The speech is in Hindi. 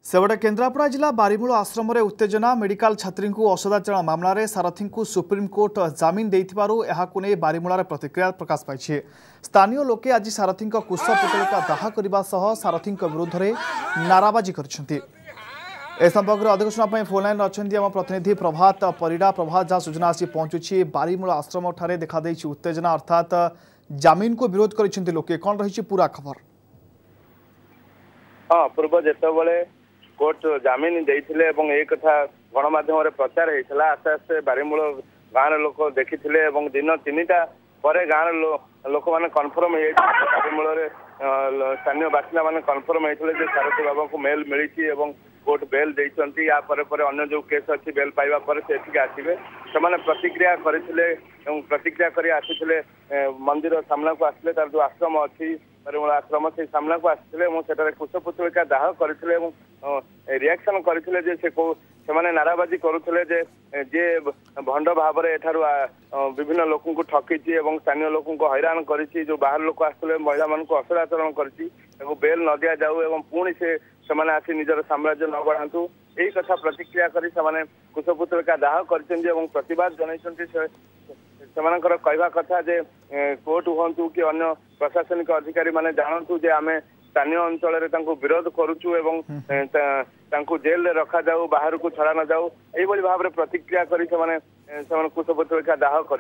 सेबटे केन्द्रापड़ा जिला बारीमूल आश्रम उत्तेजना मेडिकल छात्री को असदाचरण मामलें सारथी को सुप्रीमकोर्ट जमीन देने बारीमूल प्रतिक्रिया प्रकाश पाई। स्थानीय लोके आज सारथी कुश पुतलिका दाह करने सारथी विरुद्ध में नाराबाजी कर संपर्क में अधिक सूचना फोन लाइन अच्छा आम प्रतिनिधि प्रभात परिड़ा। प्रभात जहाँ सूचना आसी पहुंचुची बारीमूल आश्रम ठारे देखा उत्तेजना अर्थात जमीन को विरोध कर लोके कौन रही पूरा खबर। हाँ पूर्व जिते कोर्ट जमीन देते एक कथा गणमाध्यम प्रचार होता आस्ते आस्ते बारीमूल गाँव लोक देखी दिन 3टा पर गाँव लोक मैंने कन्फर्म बारीमूल स्थानीय बासिंदा मैंने कन्फर्म होते सारथी बाबा को मेल मिली कोर्ट बेल देती अन्य जो केस अच्छी बेल पाइबा पर से आसवे से प्रतिक्रिया करते प्रतिक्रिया कर आसी मंदिर सामना को आसते तार जो आश्रम अच्छी बारीमूल आश्रम से सामना को आसते कुशपुतलिका दाह करते रिएक्शन करते से नाराबाजी करुले जे भंड भाव विभिन्न लोक ठकी स्थानीय लोक हैरान कर बाहर लोक आसते महिला मान असदाचरण कर बेल न दि जाऊ पुणी से आसी निजर साम्राज्य न बढ़ातु यही कथा प्रतिक्रिया कर कुशपुतलिका दाह कर प्रतिवाद जनइं कहवा कथा जे कोर्ट हूँ कि अन्य प्रशासनिक अधिकारी माने जानतु जे आम स्थानीय अंचल विरोध करुचु एवं जेल रे रखा जाऊ बाहर को छड़ा न जाऊ यही भाव में प्रतिक्रिया कर कुशपुतलिका दाह कर।